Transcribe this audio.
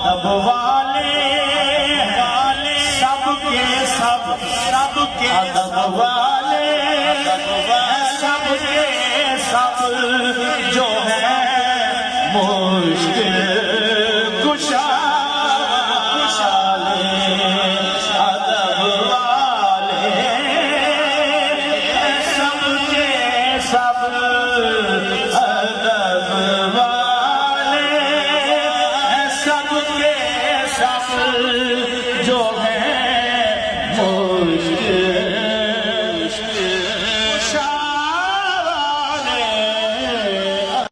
ادب والے سب کے سب ادب والے سب کے سب جو ہے مشکل کشا ادب والے سب کے سب ادب والے سب کے سب جو ہے مشکل